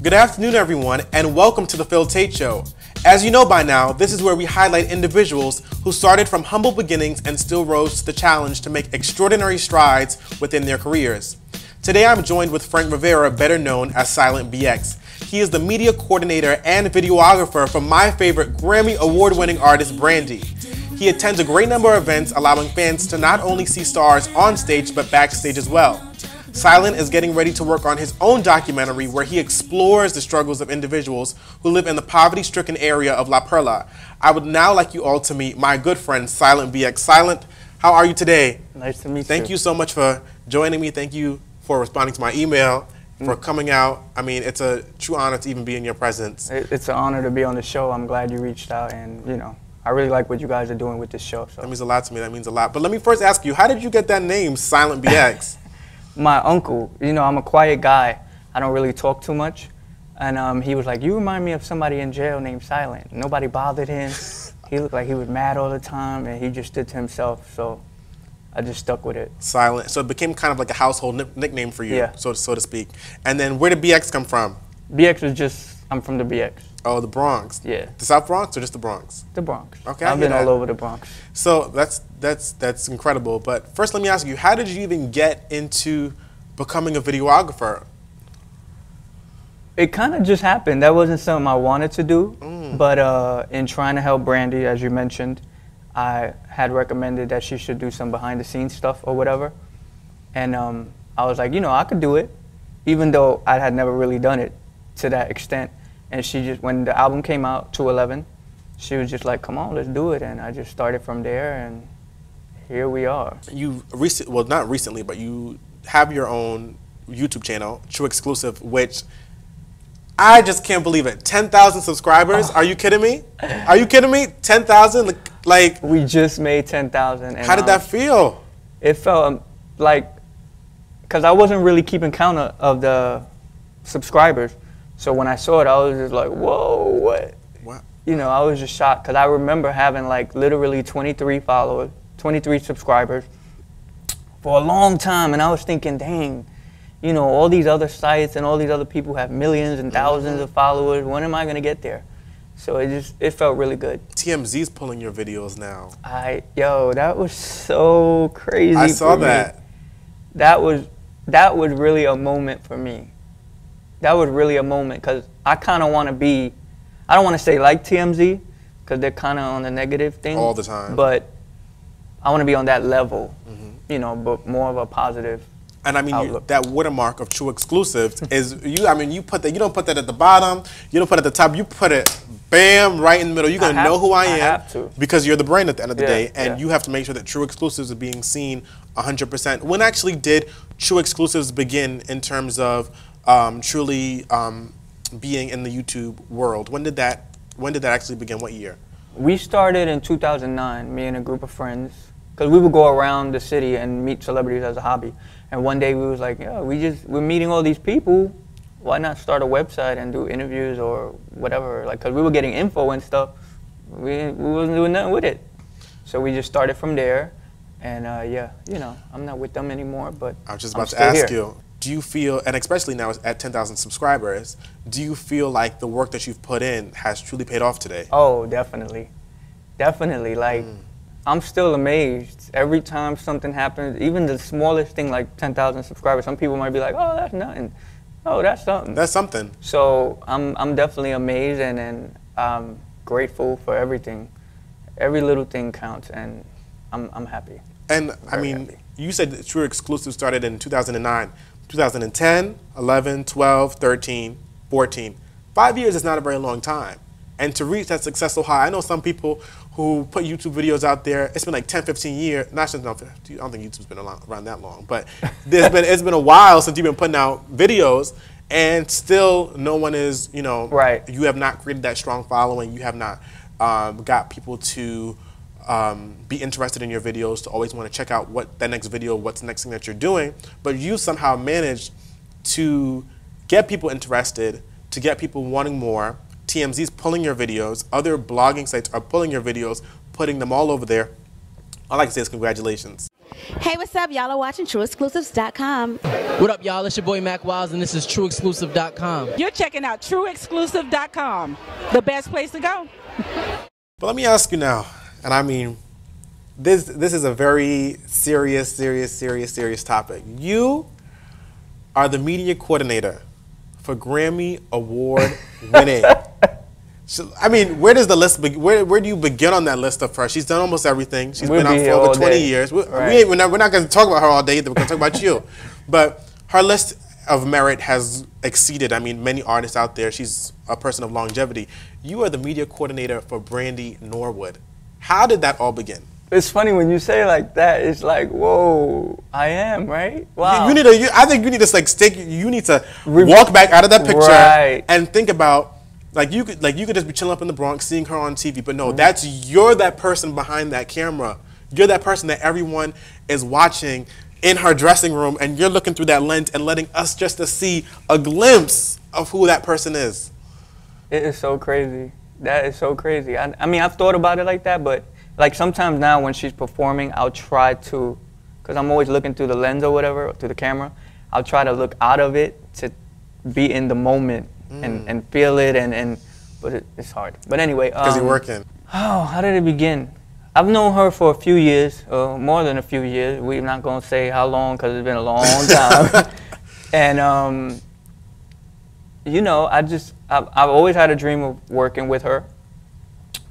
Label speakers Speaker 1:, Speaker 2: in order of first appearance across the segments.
Speaker 1: Good afternoon, everyone, and welcome to the Taitt Show. As you know by now, this is where we highlight individuals who started from humble beginnings and still rose to the challenge to make extraordinary strides within their careers. Today I'm joined with Frank Rivera, better known as Silent BX. He is the media coordinator and videographer for my favorite Grammy award-winning artist, Brandy. He attends a great number of events, allowing fans to not only see stars on stage, but backstage as well. Silent is getting ready to work on his own documentary where he explores the struggles of individuals who live in the poverty-stricken area of La Perla. I would now like you all to meet my good friend, Silent BX. Silent, how are you today?
Speaker 2: Nice to meet you.
Speaker 1: Thank you so much for joining me. Thank you for responding to my email, for coming out. I mean, it's a true honor to even be in your presence.
Speaker 2: It's an honor to be on the show. I'm glad you reached out, and you know, I really like what you guys are doing with this show. So.
Speaker 1: That means a lot to me. That means a lot. But let me first ask you, how did you get that name, Silent BX?
Speaker 2: My uncle, you know, I'm a quiet guy. I don't really talk too much. And he was like, you remind me of somebody in jail named Silent. Nobody bothered him. He looked like he was mad all the time, and he just did to himself. So I just stuck with it.
Speaker 1: Silent. So it became kind of like a household nickname for you,
Speaker 2: yeah.
Speaker 1: so to speak. And then where did BX come from?
Speaker 2: BX is just, I'm from the BX.
Speaker 1: Oh, the Bronx.
Speaker 2: Yeah.
Speaker 1: The South Bronx or just the Bronx?
Speaker 2: The Bronx.
Speaker 1: Okay,
Speaker 2: I've been all over the Bronx.
Speaker 1: So that's incredible. But first, let me ask you, how did you even get into becoming a videographer?
Speaker 2: It kind of just happened. That wasn't something I wanted to do. But in trying to help Brandy, as you mentioned, I had recommended that she should do some behind-the-scenes stuff or whatever. And I was like, you know, I could do it, even though I had never really done it to that extent. And she just, when the album came out, 211, she was just like, come on, let's do it. And I just started from there, and here we are. You
Speaker 1: well, not recently, but you have your own YouTube channel, True Exclusive, which I just can't believe it. 10,000 subscribers? Are you kidding me? Are you kidding me? 10,000? Like,
Speaker 2: we just made 10,000.
Speaker 1: How did that feel?
Speaker 2: It felt like, because I wasn't really keeping count of the subscribers. So when I saw it, I was just like, whoa, what?
Speaker 1: What?
Speaker 2: You know, I was just shocked because I remember having like literally 23 followers, 23 subscribers for a long time. And I was thinking, dang, you know, all these other sites and all these other people have millions and thousands of followers. When am I going to get there? So it felt really good.
Speaker 1: TMZ's pulling your videos now.
Speaker 2: Yo, that was so crazy.
Speaker 1: I saw that.
Speaker 2: That was really a moment for me. That was really a moment because I kind of want to be, I don't want to say like TMZ because they're kind of on the negative thing.
Speaker 1: All the time.
Speaker 2: But I want to be on that level, you know, but more of a positive
Speaker 1: And I mean,
Speaker 2: outlook.
Speaker 1: that watermark of True Exclusives is, I mean, you don't put that at the bottom, you don't put it at the top, you put it, bam, right in the middle. You're going to know who I am
Speaker 2: have to.
Speaker 1: because you're the brand at the end of the day, and
Speaker 2: yeah.
Speaker 1: you have to make sure that True Exclusives are being seen 100%. When actually did True Exclusives begin in terms of truly being in the YouTube world? When did that actually begin? What year? We
Speaker 2: started in 2009, me and a group of friends, because we would go around the city and meet celebrities as a hobby. And one day we was like, yeah, we're meeting all these people. Why not start a website and do interviews or whatever? Like, because we were getting info and stuff. We wasn't doing nothing with it. So we just started from there. And yeah, you know, I'm not with them anymore, but
Speaker 1: I was just about to ask you, do you feel, and especially now at 10,000 subscribers, do you feel like the work that you've put in has truly paid off today?
Speaker 2: Oh, definitely. Definitely. Like, I'm still amazed every time something happens, even the smallest thing like 10,000 subscribers. Some people might be like, oh, that's nothing. Oh, that's something.
Speaker 1: That's something.
Speaker 2: So I'm definitely amazed and I'm grateful for everything. Every little thing counts, and I'm happy.
Speaker 1: And I mean, happy. You said that True Exclusive started in 2009. 2010, 11, 12, 13, 14. 5 years is not a very long time. And to reach that successful high, I know some people who put YouTube videos out there, it's been like 10, 15 years. Not just, I don't think YouTube's been around that long, but it's been a while since you've been putting out videos, and still no one is, you know,
Speaker 2: right.
Speaker 1: You have not created that strong following. You have not got people to be interested in your videos, to always want to check out what that next video, what's the next thing that you're doing. But you somehow managed to get people interested, to get people wanting more. TMZ's pulling your videos, other blogging sites are pulling your videos, putting them all over there. All I can say is congratulations.
Speaker 3: Hey, what's up? Y'all are watching TrueExclusives.com.
Speaker 4: What up, y'all? It's your boy Mac Wiles, and this is TrueExclusive.com.
Speaker 5: You're checking out TrueExclusive.com, the best place to go.
Speaker 1: But let me ask you now, and I mean, this is a very serious topic. You are the media coordinator for Grammy Award winning. So, I mean, where does the list where do you begin on that list of her? She's done almost everything. She's been out for over 20 years. We're not going to talk about her all day either. We're going to talk about you. But her list of merit has exceeded, I mean, many artists out there. She's a person of longevity. You are the media coordinator for Brandy Norwood. How did that all begin?
Speaker 2: It's funny when you say it like that. It's like, whoa, I am, right? Wow.
Speaker 1: I think you need to you need to walk back out of that picture and think about, like you could just be chilling up in the Bronx, seeing her on TV, but no, you're that person behind that camera. You're that person that everyone is watching in her dressing room, and you're looking through that lens and letting us just to see a glimpse of who that person is.
Speaker 2: It is so crazy. That is so crazy. I mean, I've thought about it like that, but like sometimes now when she's performing, I'll try to, because I'm always looking through the lens or whatever, through the camera, I'll try to look out of it to be in the moment and feel it, but it's hard. But anyway.
Speaker 1: Because you're working.
Speaker 2: Oh, how did it begin? I've known her for a few years, more than a few years. We're not going to say how long because it's been a long time. And, you know, I've always had a dream of working with her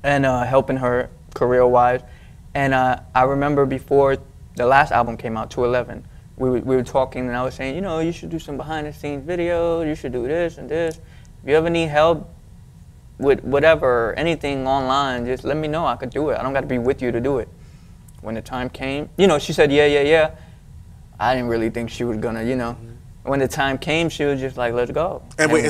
Speaker 2: and helping her career-wise. And I remember before the last album came out, 211, we were talking and I was saying, you know, you should do some behind-the-scenes videos, you should do this and this. If you ever need help with whatever, anything online, just let me know, I could do it. I don't got to be with you to do it. When the time came, you know, she said, yeah. I didn't really think she was gonna, you know. When the time came, she was just like, let's go.
Speaker 1: And wait,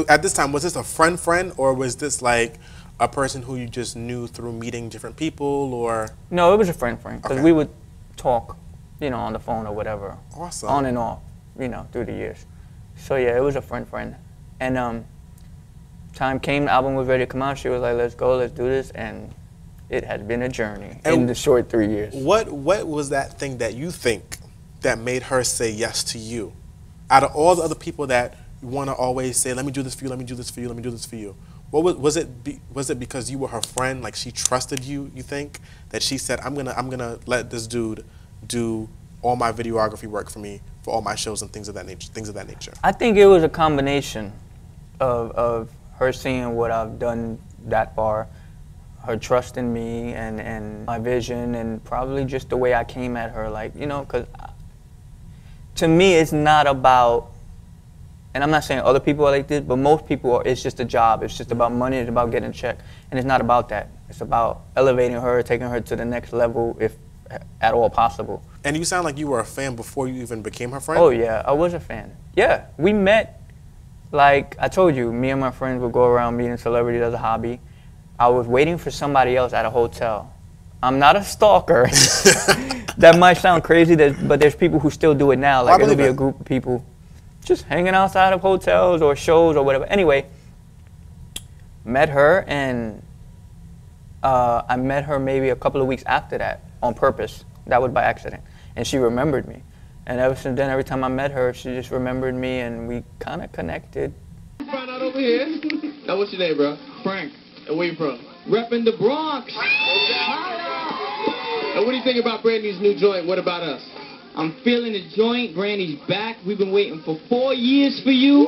Speaker 1: at this time, was this a friend, or was this like a person who you just knew through meeting different people, or? No,
Speaker 2: it was a friend, because we would talk, you know, on the phone or whatever.
Speaker 1: Awesome.
Speaker 2: On and off, you know, through the years. So yeah, it was a friend. And time came, the album was ready to come out. She was like, let's go, let's do this. And it has been a journey in the short 3 years.
Speaker 1: What was that thing that you think that made her say yes to you? Out of all the other people that want to always say, let me do this for you, let me do this for you, let me do this for you. What was it because you were her friend, like she trusted you, you think? That she said, I'm gonna let this dude do all my videography work for me, for all my shows and things of that nature? I
Speaker 2: think it was a combination of her seeing what I've done that far, her trust in me and my vision, and probably just the way I came at her, like, you know, because to me it's not about, and I'm not saying other people are like this, but most people it's just a job, it's just about money, it's about getting a check, and it's not about that. It's about elevating her, taking her to the next level, if at all possible.
Speaker 1: And you sound like you were a fan before you even became her friend?
Speaker 2: Oh yeah, I was a fan. Yeah, we met. Like I told you, me and my friends would go around meeting celebrities as a hobby. I was waiting for somebody else at a hotel. I'm not a stalker. That might sound crazy, but there's people who still do it now. Like it'll be a group of people just hanging outside of hotels or shows or whatever. Anyway, met her, and I met her maybe a couple of weeks after that on purpose. That was by accident. And she remembered me. And ever since then, every time I met her, she just remembered me, and we kind of connected.
Speaker 6: Find out over here. Now, what's your name, bro? Frank. And where you from? Repping the Bronx. And what do you think about Brandy's new joint? What about us?
Speaker 7: I'm feeling the joint. Brandy's back. We've been waiting for 4 years for you.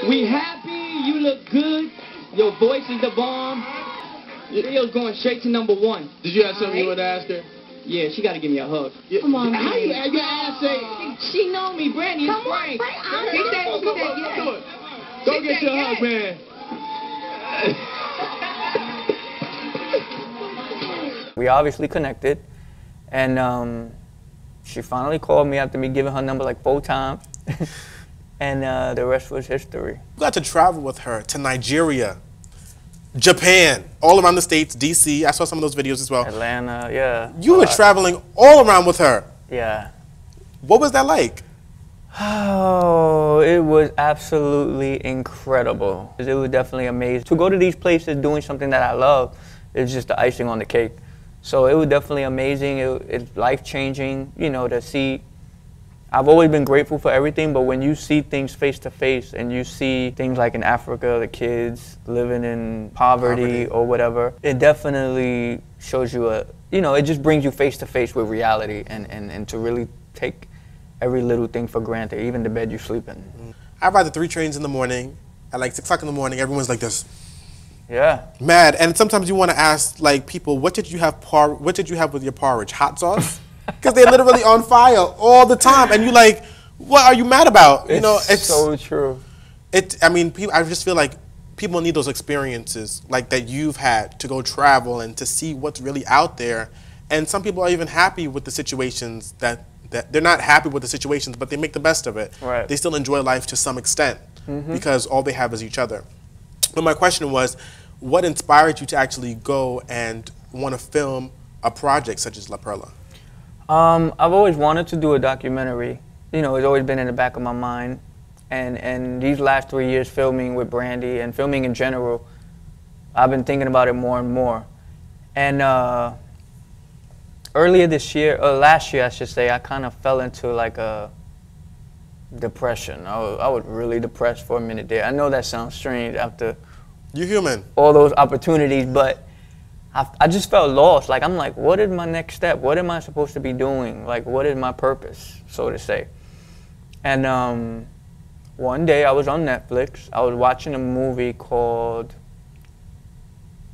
Speaker 7: We happy. You look good. Your voice is the bomb. Your video's going straight to #1.
Speaker 6: Did you have something you wanted to ask her?
Speaker 7: Yeah, she got to give me a hug.
Speaker 6: Yeah.
Speaker 7: Come on,
Speaker 6: how you
Speaker 7: your ass say? She know me, Brandy.
Speaker 6: Come on, Frank. Go get your hug, man.
Speaker 2: We obviously connected, and she finally called me after me giving her number like 4 times, and the rest was history.
Speaker 1: You got to travel with her to Nigeria, Japan, all around the States, D.C. I saw some of those videos as well.
Speaker 2: Atlanta, yeah.
Speaker 1: You were traveling all around with her.
Speaker 2: Yeah.
Speaker 1: What was that like?
Speaker 2: Oh, it was absolutely incredible. It was definitely amazing. To go to these places doing something that I love is just the icing on the cake. So it was definitely amazing. It's life-changing, you know, to see. I've always been grateful for everything, but when you see things face to face and you see things like in Africa, the kids living in poverty or whatever, it definitely shows you you know, it just brings you face to face with reality and to really take every little thing for granted, even the bed you sleep in.
Speaker 1: I ride the 3 trains in the morning. At like 6 o'clock in the morning, everyone's like this.
Speaker 2: Yeah.
Speaker 1: Mad. And sometimes you want to ask like people, what did you have with your porridge? Hot sauce? Because they're literally on fire all the time, and you like, what are you mad about? You know, it's
Speaker 2: so true.
Speaker 1: I mean, I just feel like people need those experiences like that you've had to go travel and to see what's really out there. And some people are even happy with the situations that they're not happy with the situations, but they make the best of it.
Speaker 2: Right.
Speaker 1: They still enjoy life to some extent because all they have is each other. But my question was, what inspired you to actually go and want to film a project such as La Perla?
Speaker 2: I've always wanted to do a documentary. You know, it's always been in the back of my mind. And these last 3 years filming with Brandy and filming in general, I've been thinking about it more and more. And earlier this year, or last year I should say, I kind of fell into like a depression. I was really depressed for a minute there. I know that sounds strange after
Speaker 1: You're human.
Speaker 2: all those opportunities, but I just felt lost. Like, I'm like, what is my next step? What am I supposed to be doing? Like, what is my purpose, so to say? And one day I was on Netflix. I was watching a movie called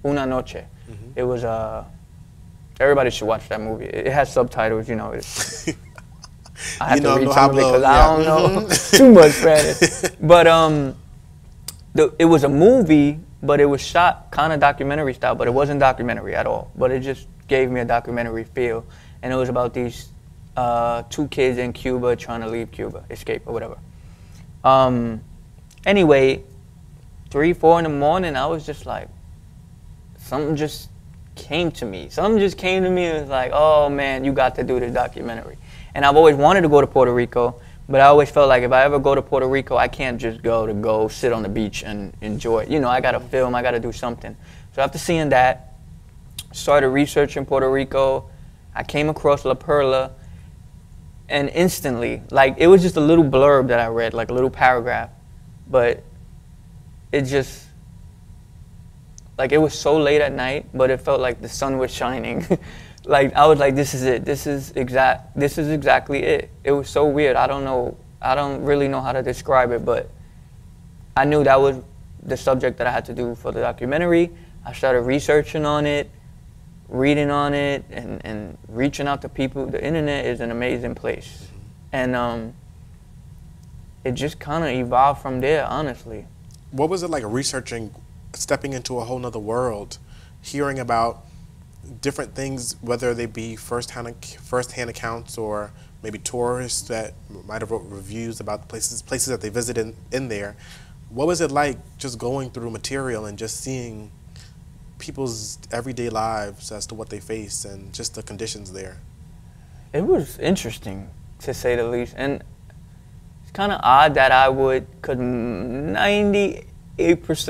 Speaker 2: Una Noche. It was, everybody should watch that movie. It has subtitles, you know. I have to read some of it because I don't know too much Spanish. But it was a movie, but it was shot kind of documentary style, but it wasn't documentary at all. But it just gave me a documentary feel. And it was about these 2 kids in Cuba trying to leave Cuba, escape or whatever. Anyway, 3, 4 in the morning, I was just like, something just came to me. Something just came to me and was like, oh man, you got to do this documentary. And I've always wanted to go to Puerto Rico, but I always felt like if I ever go to Puerto Rico, I can't just go sit on the beach and enjoy it. You know, I got to film, I got to do something. So after seeing that, started researching Puerto Rico. I came across La Perla, and instantly, like, it was just a little blurb that I read, like a little paragraph, but it just, like, it was so late at night, but it felt like the sun was shining. Like, I was like, this is it. This is exactly it. It was so weird. I don't really know how to describe it, but I knew that was the subject that I had to do for the documentary. I started researching on it, reading on it, and reaching out to people. The internet is an amazing place. And it just kind of evolved from there, honestly.
Speaker 1: What was it like researching, stepping into a whole nother world, hearing about different things, whether they be first-hand accounts or maybe tourists that might have wrote reviews about the places that they visited in there? What was it like just going through material and just seeing people's everyday lives as to what they face and just the conditions there?
Speaker 2: It was interesting, to say the least. And it's kind of odd that I would, because 98%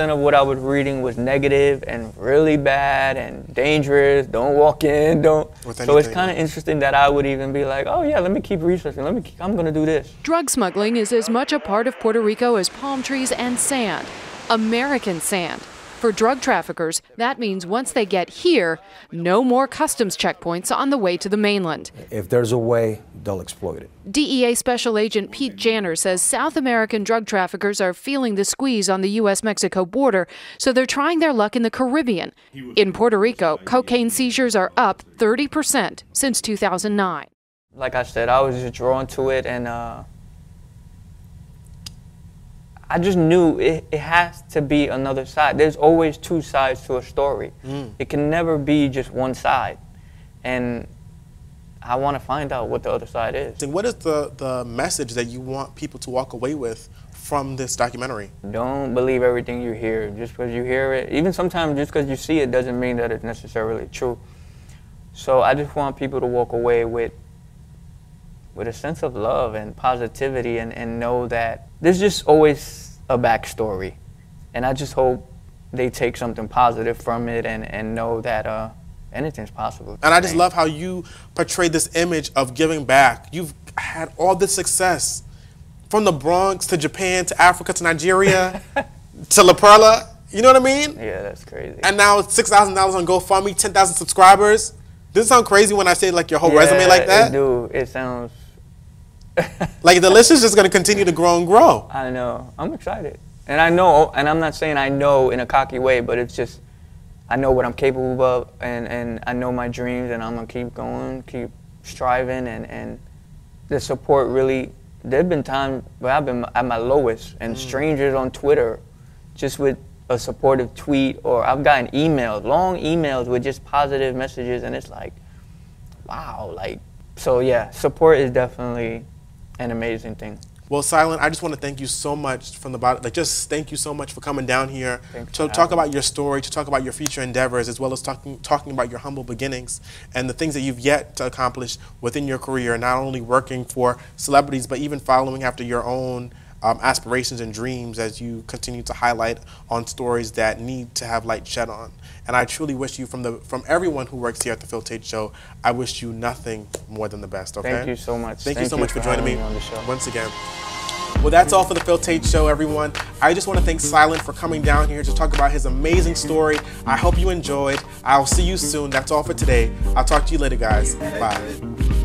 Speaker 2: of what I was reading was negative and really bad and dangerous, don't walk in, don't. So it's kind of interesting that I would even be like, oh yeah, let me keep researching, I'm gonna do this.
Speaker 8: Drug smuggling is as much a part of Puerto Rico as palm trees and sand, American sand. For drug traffickers, that means once they get here, no more customs checkpoints on the way to the mainland.
Speaker 9: If there's a way, they'll exploit it.
Speaker 8: DEA Special Agent Pete Janner says South American drug traffickers are feeling the squeeze on the U.S.-Mexico border, so they're trying their luck in the Caribbean. In Puerto Rico, cocaine seizures are up 30% since 2009.
Speaker 2: Like I said, I was just drawn to it, and I just knew it has to be another side. There's always 2 sides to a story. It can never be just one side. And I want to find out what the other side is.
Speaker 1: And what is the message that you want people to walk away with from this documentary?
Speaker 2: Don't believe everything you hear. Just because you hear it, even sometimes just because you see it doesn't mean that it's necessarily true. So I just want people to walk away with a sense of love and positivity and know that there's just always a backstory. And I just hope they take something positive from it and know that anything's possible.
Speaker 1: And I just love how you portray this image of giving back. You've had all this success from the Bronx to Japan to Africa to Nigeria to La Perla. You know what I mean?
Speaker 2: Yeah, that's crazy.
Speaker 1: And now it's $6,000 on GoFundMe, 10,000 subscribers. Does it sound crazy when I say like your whole resume like that?
Speaker 2: It do. It sounds
Speaker 1: like the list is just going to continue to grow and grow.
Speaker 2: I know. I'm excited. And I know, and I'm not saying I know in a cocky way, but it's just, I know what I'm capable of, and I know my dreams, and I'm going to keep going, keep striving, and the support really, there have been times where I've been at my lowest, and strangers on Twitter, just with a supportive tweet, or I've gotten emails, long emails with just positive messages, and it's like, wow, like, so yeah, support is definitely an amazing thing.
Speaker 1: Well, Silent, I just want to thank you so much from the bottom, like just thank you so much for coming down here to talk about your story, to talk about your future endeavors, as well as talking about your humble beginnings and the things that you've yet to accomplish within your career, not only working for celebrities, but even following after your own aspirations and dreams as you continue to highlight on stories that need to have light shed on. And I truly wish you, from everyone who works here at the Phil Taitt Show, I wish you nothing more than the best, okay?
Speaker 2: Thank you so much.
Speaker 1: Thank you so much for joining me
Speaker 2: on the show.
Speaker 1: once again. Well, that's all for the Phil Taitt Show, everyone. I just want to thank Silent for coming down here to talk about his amazing story. I hope you enjoyed. I'll see you soon. That's all for today. I'll talk to you later, guys. Bye.